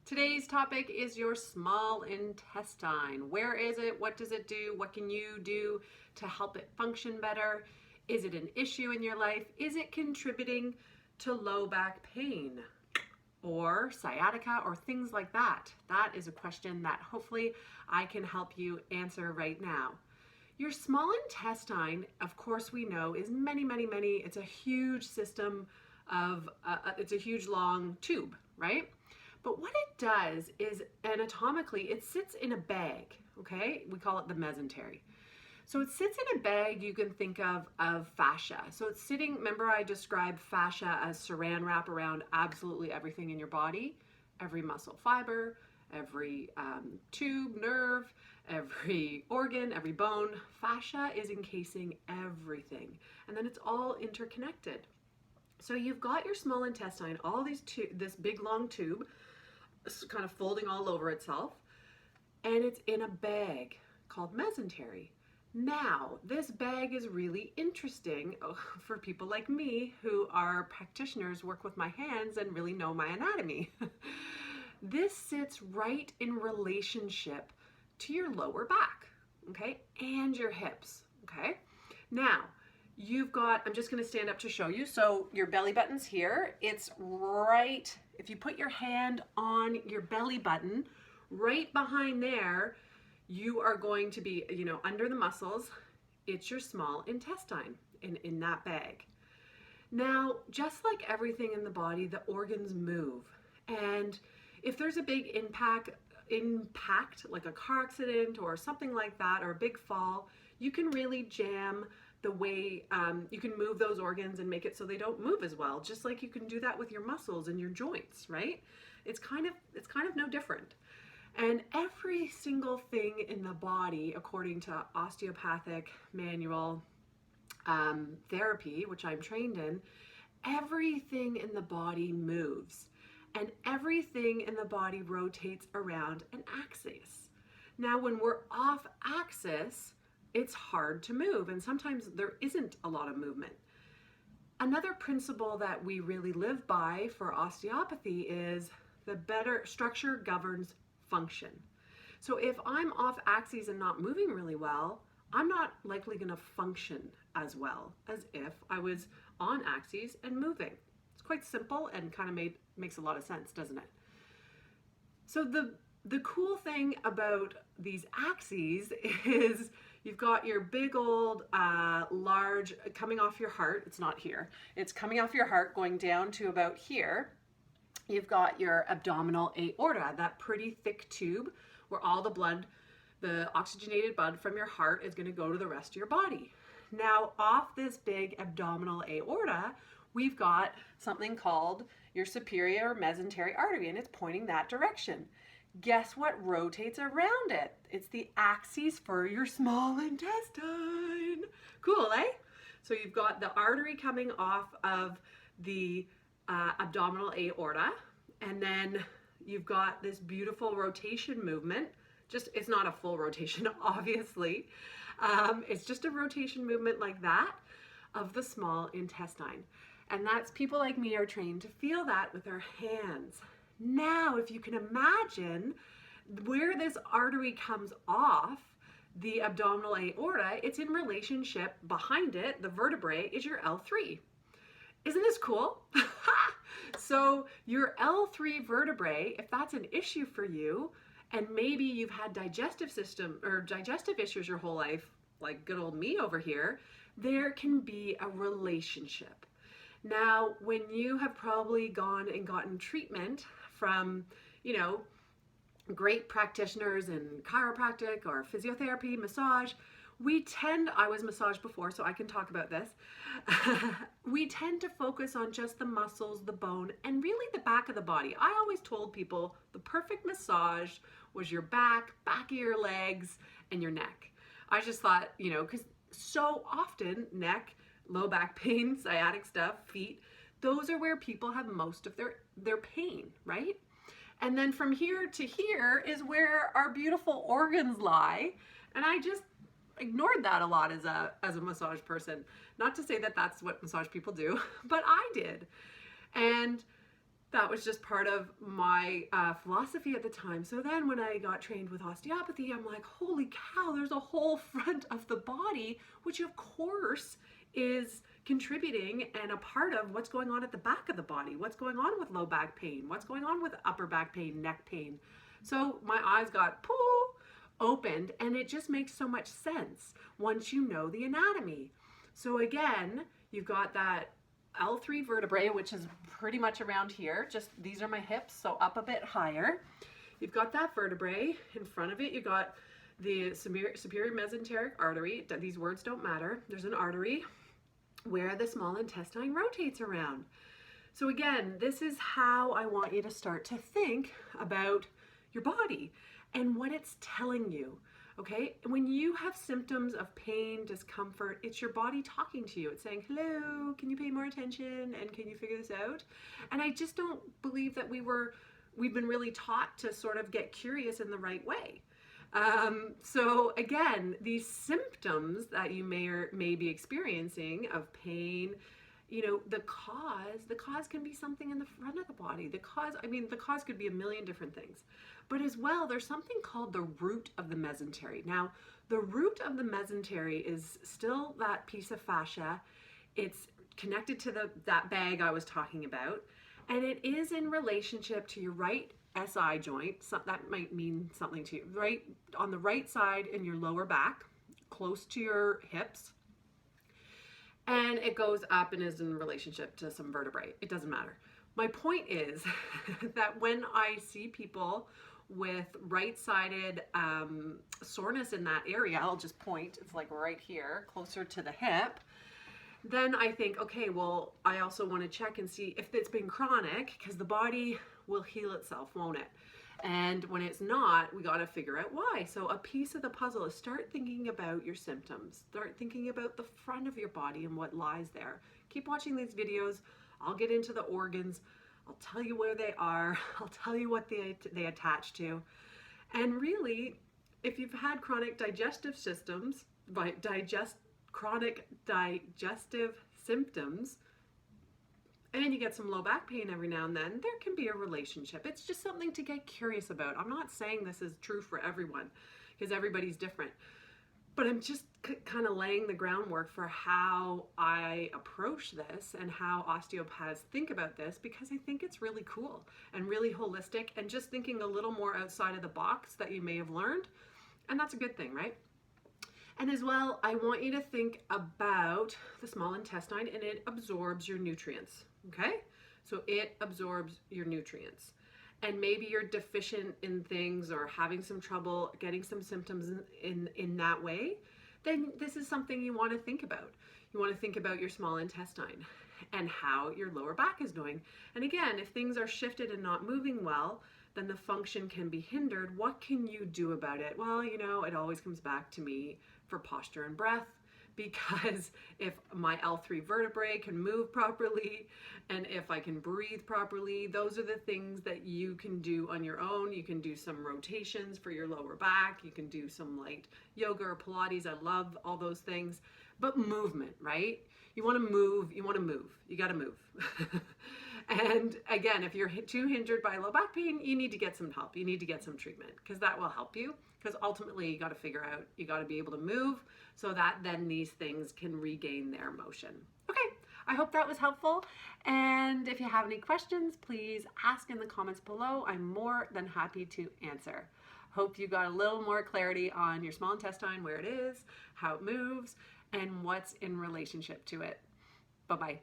Today's topic is your small intestine. Where is it? What does it do? What can you do to help it function better? Is it an issue in your life? Is it contributing to low back pain or sciatica or things like that? That is a question that hopefully I can help you answer right now. Your small intestine, of course we know, is many. It's a huge system of, it's a huge long tube, right? But what it does is anatomically, it sits in a bag, okay? We call it the mesentery. So it sits in a bag you can think of fascia. So it's sitting, remember I described fascia as saran wrap around absolutely everything in your body, every muscle fiber, every tube, nerve, every organ, every bone. Fascia is encasing everything. And then it's all interconnected. So you've got your small intestine, all these this big long tube, kind of folding all over itself, and it's in a bag called mesentery. Now, this bag is really interesting for people like me who are practitioners, work with my hands, and really know my anatomy. This sits right in relationship to your lower back, okay, and your hips, okay? Now, you've got, I'm just going to stand up to show you. So your belly button's here. It's right, if you put your hand on your belly button, right behind there, you are going to be, under the muscles. It's your small intestine in that bag. Now, just like everything in the body, the organs move. And if there's a big impact like a car accident or something like that, or a big fall, you can really jam the way you can move those organs and make it so they don't move as well, just like you can do that with your muscles and your joints, right? It's kind of no different. And every single thing in the body, according to osteopathic manual therapy, which I'm trained in, everything in the body moves, and everything in the body rotates around an axis. Now, when we're off axis, it's hard to move, and sometimes there isn't a lot of movement. Another principle that we really live by for osteopathy is the better structure governs function. So if I'm off axis and not moving really well, I'm not likely going to function as well as if I was on axis and moving. It's quite simple and kind of makes a lot of sense, doesn't it? So the cool thing about these axes is you've got your big old large coming off your heart. It's not here. It's coming off your heart going down to about here. You've got your abdominal aorta, that pretty thick tube where all the blood, the oxygenated blood from your heart is going to go to the rest of your body. Now, off this big abdominal aorta, we've got something called your superior mesenteric artery, and it's pointing that direction. Guess what rotates around it? It's the axis for your small intestine. Cool, eh? So you've got the artery coming off of the abdominal aorta, and then you've got this beautiful rotation movement. It's not a full rotation, obviously. It's just a rotation movement like that of the small intestine. And that's, people like me are trained to feel that with our hands. Now, if you can imagine where this artery comes off the abdominal aorta, it's in relationship behind it, the vertebrae, is your L3. Isn't this cool? So your L3 vertebrae, if that's an issue for you, and maybe you've had digestive issues your whole life, like good old me over here, there can be a relationship. Now, when you have probably gone and gotten treatment from, great practitioners in chiropractic or physiotherapy, massage, I was massaged before, so I can talk about this. We tend to focus on just the muscles, the bone, and really the back of the body. I always told people the perfect massage was your back of your legs, and your neck. I just thought, because so often neck, low back pain, sciatic stuff, feet, those are where people have most of their pain, right? And then from here to here is where our beautiful organs lie. And I just ignored that a lot as a massage person. Not to say that that's what massage people do, but I did. And that was just part of my philosophy at the time. So then when I got trained with osteopathy, I'm like, holy cow, there's a whole front of the body, which of course is contributing and a part of what's going on at the back of the body, what's going on with low back pain, what's going on with upper back pain, neck pain. So my eyes got opened, and it just makes so much sense once you know the anatomy. So again, you've got that L3 vertebrae, which is pretty much around here. Just these are my hips, so up a bit higher. You've got that vertebrae. In front of it, you got the superior mesenteric artery. These words don't matter. There's an artery where the small intestine rotates around. So again, this is how I want you to start to think about your body and what it's telling you. Okay, when you have symptoms of pain, discomfort, it's your body talking to you. It's saying, hello, can you pay more attention and can you figure this out? And I just don't believe that we've been really taught to sort of get curious in the right way. So again, these symptoms that you may be experiencing of pain, you know, the cause can be something in the front of the body. The cause could be a million different things. But as well, there's something called the root of the mesentery. Now, the root of the mesentery is still that piece of fascia. It's connected to that bag I was talking about, and it is in relationship to your right SI joint. So that might mean something to you. Right on the right side in your lower back, close to your hips. And it goes up and is in relationship to some vertebrae. It doesn't matter. My point is that when I see people with right-sided soreness in that area, I'll just point, it's like right here, closer to the hip, then I think, okay, well, I also want to check and see if it's been chronic, because the body will heal itself, won't it? And when it's not, we got to figure out why. So a piece of the puzzle is start thinking about your symptoms. Start thinking about the front of your body and what lies there. Keep watching these videos. I'll get into the organs. I'll tell you where they are. I'll tell you what they attach to. And really, if you've had chronic digestive systems, chronic digestive symptoms, and you get some low back pain every now and then, there can be a relationship. It's just something to get curious about. I'm not saying this is true for everyone, because everybody's different. But I'm just kind of laying the groundwork for how I approach this and how osteopaths think about this, because I think it's really cool and really holistic and just thinking a little more outside of the box that you may have learned. And that's a good thing, right? And as well, I want you to think about the small intestine, and it absorbs your nutrients, okay? So it absorbs your nutrients. And maybe you're deficient in things or having some trouble getting some symptoms in that way, then this is something you want to think about. You want to think about your small intestine and how your lower back is doing. And again, if things are shifted and not moving well, then the function can be hindered. What can you do about it? Well, you know, it always comes back to me for posture and breath, because if my L3 vertebrae can move properly and if I can breathe properly, those are the things that you can do on your own. You can do some rotations for your lower back. You can do some light yoga or Pilates. I love all those things. But movement, right? You want to move. You got to move. And again, if you're too hindered by low back pain, you need to get some help. You need to get some treatment, because that will help you. Because ultimately, you got to figure out, you got to be able to move so that then these things can regain their motion. Okay, I hope that was helpful. And if you have any questions, please ask in the comments below. I'm more than happy to answer. Hope you got a little more clarity on your small intestine, where it is, how it moves, and what's in relationship to it. Bye-bye.